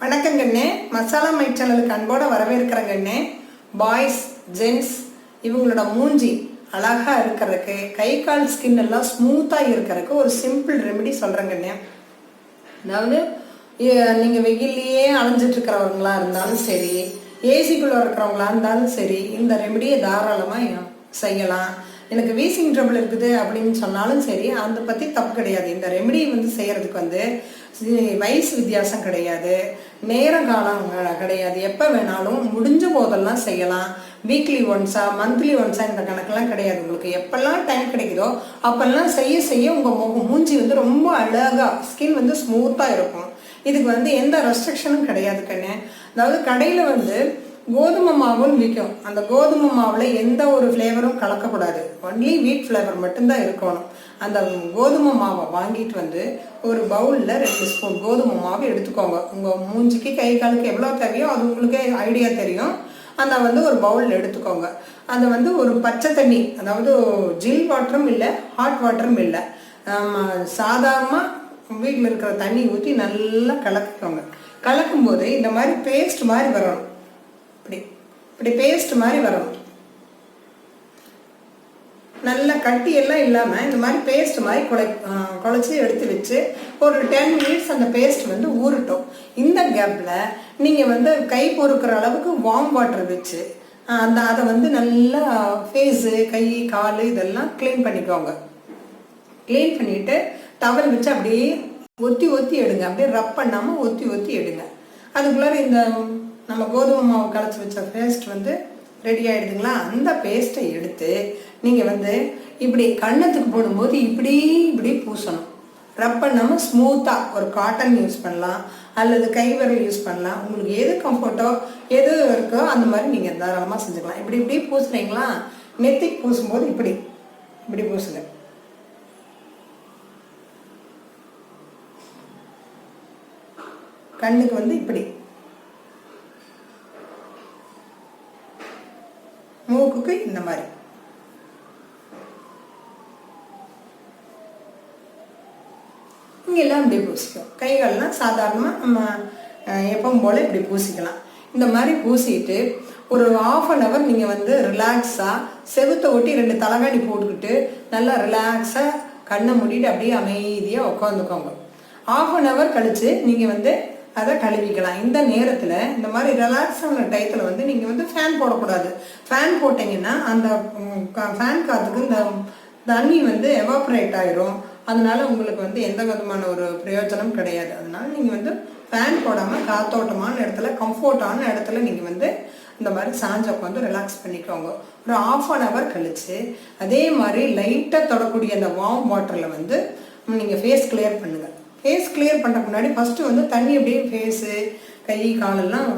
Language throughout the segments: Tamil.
வணக்கம் கண்ணே. மசாலா மை சேனலுக்கு அன்போட வரவேற்கிறேன் கண்ணே. பாய்ஸ் ஜென்ஸ் இவங்களோட மூஞ்சி அழகா இருக்கிறதுக்கு, கை கால் ஸ்கின் எல்லாம் ஸ்மூத்தா இருக்கிறதுக்கு ஒரு சிம்பிள் ரெமெடி சொல்றேன் கண்ணே. அதாவது நீங்க வெயிலேயே அலைஞ்சிட்டு இருக்கிறவங்களா இருந்தாலும் சரி, ஏசிக்குள்ள இருக்கிறவங்களா இருந்தாலும் சரி, இந்த ரெமெடியை தாராளமா செய்யலாம். எனக்கு வீசிங் ட்ரபிள் இருக்குது அப்படின்னு சொன்னாலும் சரி, அதை பற்றி தப்பு கிடையாது. இந்த ரெமெடி செய்யறதுக்கு வயசு வித்தியாசம் கிடையாது, நேரம் காலம் கிடையாது. எப்போ வேணாலும் முடிஞ்ச போதெல்லாம் செய்யலாம். வீக்லி ஒன்ஸா மந்த்லி ஒன்ஸா இந்த கணக்கெல்லாம் கிடையாது. உங்களுக்கு எப்பெல்லாம் டைம் கிடைக்குதோ அப்பெல்லாம் செய்ய செய்ய உங்கள் மூஞ்சி ரொம்ப அழகாக, ஸ்கின் ஸ்மூத்தாக இருக்கும். இதுக்கு எந்த ரெஸ்ட்ரிக்ஷனும் கிடையாது கண்ணு. அதாவது கடையில் கோதுமை மாவுன்னு விற்கும். அந்த கோதுமை மாவில் எந்த ஒரு ஃப்ளேவரும் கலக்கக்கூடாது. ஒன்லி வீட் ஃப்ளேவர் மட்டும்தான் இருக்கணும். அந்த கோதுமை மாவை வாங்கிட்டு ஒரு பவுலில் 2 ஸ்பூன் கோதுமை மாவு எடுத்துக்கோங்க. உங்கள் மூஞ்சிக்கு கை காலுக்கு எவ்வளோ தேவையோ அது உங்களுக்கு ஐடியா தெரியும். அந்த ஒரு பவுலில் எடுத்துக்கோங்க. அதை ஒரு பச்சை தண்ணி, அதாவது ஜில் வாட்டரும் இல்லை, ஹாட் வாட்டரும் இல்லை, சாதாரணமாக வீட்டில் இருக்கிற தண்ணி ஊற்றி நல்லா கலக்கிக்கோங்க. கலக்கும் போது இந்த மாதிரி பேஸ்ட் மாதிரி வரணும். இப்படி பேஸ்ட் மாதிரி வரணும். நல்ல கட்டி எல்லாம் இல்லாமல் இந்த மாதிரி பேஸ்ட் மாதிரி குழைச்சி எடுத்து வச்சு ஒரு 10 மினிட்ஸ் அந்த பேஸ்ட் ஊறட்டும். இந்த கேப்பில் நீங்கள் கை பொறுக்கிற அளவுக்கு வார்ம் வாட்டர் வச்சு அதை நல்லா ஃபேஸு, கை, கால் இதெல்லாம் க்ளீன் பண்ணிக்கோங்க. க்ளீன் பண்ணிவிட்டு டவல் வச்சு அப்படியே ஒத்தி ஒத்தி எடுங்க. அப்படியே ரப் பண்ணாமல் ஒத்தி ஒத்தி எடுங்க. அதுக்குள்ளார இந்த நம்ம கோதுமை மாவு கலச்சி வச்ச பேஸ்ட் ரெடி ஆகிடுதுங்களா? அந்த பேஸ்ட்டை எடுத்து நீங்கள் இப்படி கன்னத்துக்கு போடும்போது இப்படி இப்படி பூசணும். ரப் பண்ணாமல் ஸ்மூத்தாக ஒரு காட்டன் யூஸ் பண்ணலாம், அல்லது கைவிரல் யூஸ் பண்ணலாம். உங்களுக்கு எது கம்ஃபர்ட்டோ எது இருக்கோ அந்த மாதிரி நீங்கள் தாராளமாக செஞ்சுக்கலாம். இப்படி இப்படி பூசுறீங்களா? நெத்திக்கு பூசும்போது இப்படி இப்படி பூசுங்க. கண்ணுக்கு இப்படி, மூக்குக்கு இந்த மாதிரி. இங்கெல்லாம் இப்படி பூசிக்கும். கைகள்லாம் சாதாரணமாக நம்ம எப்பவும் போல் இப்படி பூசிக்கலாம். இந்த மாதிரி பூசிட்டு ஒரு 1/2 hour நீங்கள் ரிலாக்ஸாக செவுத்தை ஒட்டி 2 தலகாணி போட்டுக்கிட்டு நல்லா ரிலாக்ஸாக கண்ணை மூடிட்டு அப்படியே அமைதியாக உட்காந்துக்கோங்க. 1/2 hour கழித்து நீங்கள் அதை கழுவிக்கலாம். இந்த நேரத்தில் இந்த மாதிரி ரிலாக்ஸான டயத்தில் நீங்கள் ஃபேன் போடக்கூடாது. ஃபேன் போட்டிங்கன்னா அந்த ஃபேன் காற்றுக்கு இந்த தண்ணி எவாப்ரேட் ஆகிரும். அதனால உங்களுக்கு எந்த விதமான ஒரு பிரயோஜனம் கிடையாது. அதனால நீங்கள் ஃபேன் போடாமல் காத்தோட்டமான இடத்துல, கம்ஃபர்டான இடத்துல நீங்கள் இந்த மாதிரி சாஞ்ச உட்காந்து ரிலாக்ஸ் பண்ணிக்கோங்க. ஒரு 1/2 hour கழித்து அதே மாதிரி லைட்டாக தொடக்கூடிய அந்த வார்ம் வாட்டரில் நீங்கள் ஃபேஸ் கிளியர் பண்ணுங்கள். ஃபேஸ் கிளியர் பண்ணுறதுக்கு முன்னாடி ஃபஸ்ட்டு தண்ணி அப்படியே ஃபேஸு, கை, காலெல்லாம்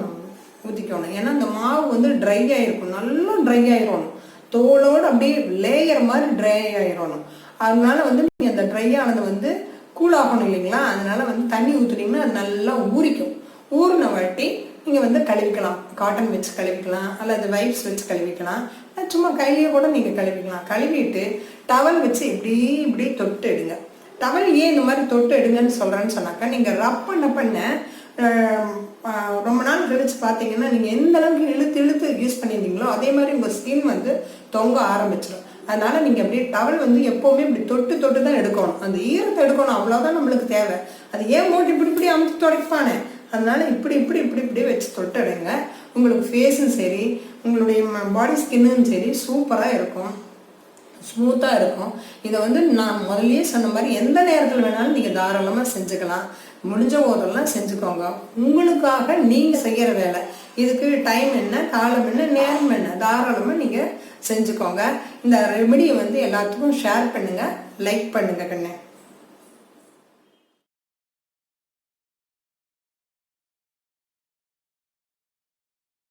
ஊற்றிக்கணும். ஏன்னா அந்த மாவு ட்ரை ஆகிருக்கும், நல்லா ட்ரை ஆகிடணும். தோலோடு அப்படியே லேயர் மாதிரி ட்ரை ஆகிடணும். அதனால நீங்கள் அந்த ட்ரை ஆனது கூலாகணும் இல்லைங்களா? அதனால தண்ணி ஊற்றுனீங்கன்னா அது நல்லா ஊறிக்கும். ஊறின வாட்டி நீங்கள் கழுவிக்கலாம். காட்டன் வச்சு கழுவிக்கலாம், அல்லது வைப்ஸ் வச்சு கழுவிக்கலாம், சும்மா கையிலேயே கூட நீங்கள் கழுவிக்கலாம். கழுவிட்டு டவல் வச்சு இப்படி இப்படி தொட்டு எடுங்க. டவல் ஏன் இந்த மாதிரி தொட்டு எடுங்கன்னு சொல்கிறேன்னு சொன்னாக்கா, நீங்கள் ரப் பண்ண ரொம்ப நாள் கழிச்சு பார்த்தீங்கன்னா நீங்கள் எந்த அளவுக்கு இழுத்து இழுத்து யூஸ் பண்ணியிருந்தீங்களோ அதே மாதிரி உங்கள் ஸ்கின் தொங்க ஆரம்பிச்சிடும். அதனால் நீங்கள் அப்படியே டவல் எப்போவுமே இப்படி தொட்டு தொட்டு தான் எடுக்கணும். அந்த ஈரத்தை எடுக்கணும், அவ்வளோதான் நம்மளுக்கு தேவை. அது ஏன் போட்டு இப்படி இப்படி அமைச்சு துடைப்பானே, அதனால இப்படி இப்படி இப்படி இப்படி வச்சு தொட்டு எடுங்க. உங்களுக்கு ஃபேஸும் சரி, உங்களுடைய பாடி ஸ்கின்னும் சரி சூப்பராக இருக்கும், ஸ்மூத்தாக இருக்கும். இதை நான் முதல்லயே சொன்ன மாதிரி எந்த நேரத்தில் வேணாலும் நீங்கள் தாராளமாக செஞ்சுக்கலாம். முடிஞ்ச போதெல்லாம் செஞ்சுக்கோங்க. உங்களுக்காக நீங்கள் செய்கிற வேலை. இதுக்கு டைம் என்ன, காலம் என்ன, நேரம் என்ன, தாராளமாக நீங்கள் செஞ்சுக்கோங்க. இந்த ரெமெடியை எல்லாத்துக்கும் ஷேர் பண்ணுங்கள், லைக் பண்ணுங்கள் கண்ணே.